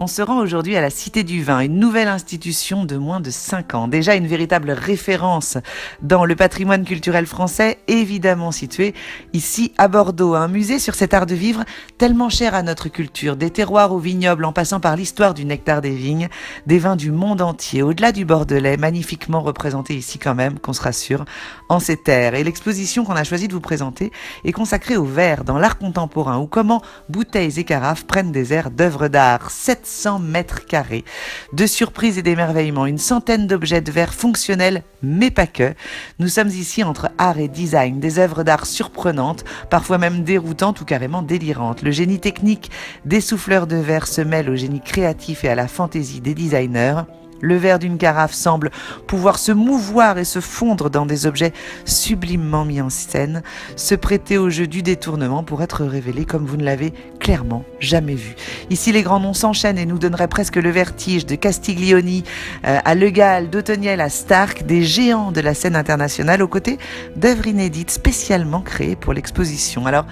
On se rend aujourd'hui à la Cité du Vin, une nouvelle institution de moins de 5 ans. Déjà une véritable référence dans le patrimoine culturel français, évidemment situé ici à Bordeaux. Un musée sur cet art de vivre tellement cher à notre culture, des terroirs au vignoble en passant par l'histoire du nectar des vignes, des vins du monde entier, au-delà du Bordelais, magnifiquement représenté ici quand même, qu'on se rassure, en ces terres. Et l'exposition qu'on a choisi de vous présenter est consacrée au verre dans l'art contemporain, ou comment bouteilles et carafes prennent des airs d'œuvres d'art. 700 mètres carrés de surprises et d'émerveillements, une centaine d'objets de verre fonctionnels, mais pas que. Nous sommes ici entre art et design, des œuvres d'art surprenantes, parfois même déroutantes ou carrément délirantes. Le génie technique des souffleurs de verre se mêle au génie créatif et à la fantaisie des designers. Le verre d'une carafe semble pouvoir se mouvoir et se fondre dans des objets sublimement mis en scène, se prêter au jeu du détournement pour être révélé comme vous ne l'avez clairement jamais vu. Ici, les grands noms s'enchaînent et nous donneraient presque le vertige, de Castiglioni à Le Gall, d'Otoniel à Stark, des géants de la scène internationale aux côtés d'œuvres inédites spécialement créées pour l'exposition. Alors,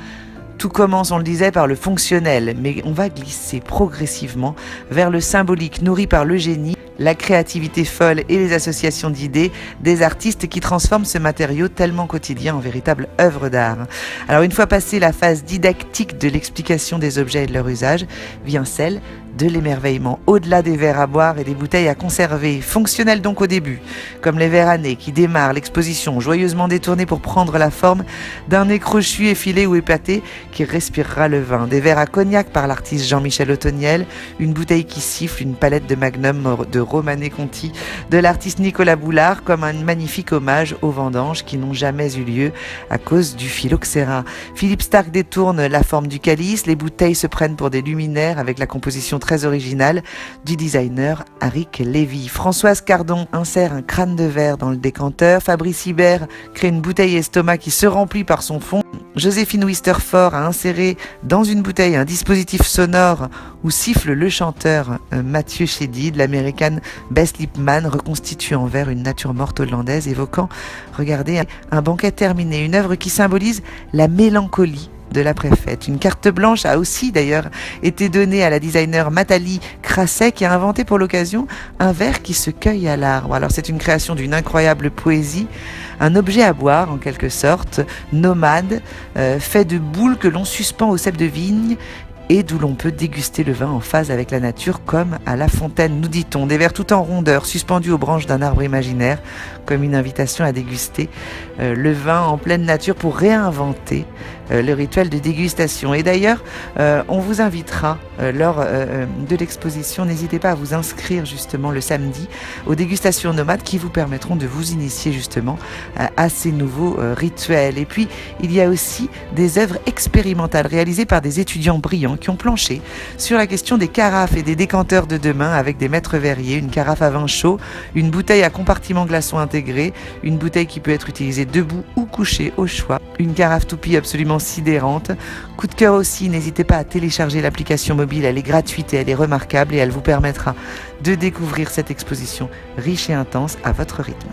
tout commence, on le disait, par le fonctionnel, mais on va glisser progressivement vers le symbolique, nourri par le génie, la créativité folle et les associations d'idées des artistes qui transforment ce matériau tellement quotidien en véritable œuvre d'art. Alors une fois passée la phase didactique de l'explication des objets et de leur usage, vient celle de l'émerveillement, au-delà des verres à boire et des bouteilles à conserver, fonctionnels donc au début, comme les verres à nez qui démarrent l'exposition joyeusement détournée pour prendre la forme d'un nez crochu, effilé ou épaté qui respirera le vin, des verres à cognac par l'artiste Jean-Michel Otoniel, une bouteille qui siffle, une palette de Magnum de Romanée Conti, de l'artiste Nicolas Boulard, comme un magnifique hommage aux vendanges qui n'ont jamais eu lieu à cause du phylloxéra. Philippe Starck détourne la forme du calice, les bouteilles se prennent pour des luminaires avec la composition très originale du designer Arik Lévy. Françoise Cardon insère un crâne de verre dans le décanteur, Fabrice Hibert crée une bouteille estomac qui se remplit par son fond, Joséphine Wisterfort a inséré dans une bouteille un dispositif sonore où siffle le chanteur Mathieu Chédid, l'américaine Bess Lipman reconstitue en verre une nature morte hollandaise évoquant, regardez, un banquet terminé, une œuvre qui symbolise la mélancolie de la préfète. Une carte blanche a aussi d'ailleurs été donnée à la designer Nathalie Crasset qui a inventé pour l'occasion un verre qui se cueille à l'arbre. Alors c'est une création d'une incroyable poésie, un objet à boire en quelque sorte, nomade, fait de boules que l'on suspend au cep de vigne et d'où l'on peut déguster le vin en phase avec la nature comme à la fontaine, nous dit-on. Des verres tout en rondeur, suspendus aux branches d'un arbre imaginaire, comme une invitation à déguster le vin en pleine nature pour réinventer le rituel de dégustation. Et d'ailleurs, on vous invitera lors de l'exposition, n'hésitez pas à vous inscrire justement le samedi aux dégustations nomades qui vous permettront de vous initier justement à ces nouveaux rituels. Et puis, il y a aussi des œuvres expérimentales réalisées par des étudiants brillants qui ont planché sur la question des carafes et des décanteurs de demain avec des maîtres verriers, une carafe à vin chaud, une bouteille à compartiment glaçon intégré, une bouteille qui peut être utilisée debout ou couchée au choix, une carafe toupie absolument sidérante. Coup de cœur aussi, n'hésitez pas à télécharger l'application mobile, elle est gratuite et elle est remarquable et elle vous permettra de découvrir cette exposition riche et intense à votre rythme.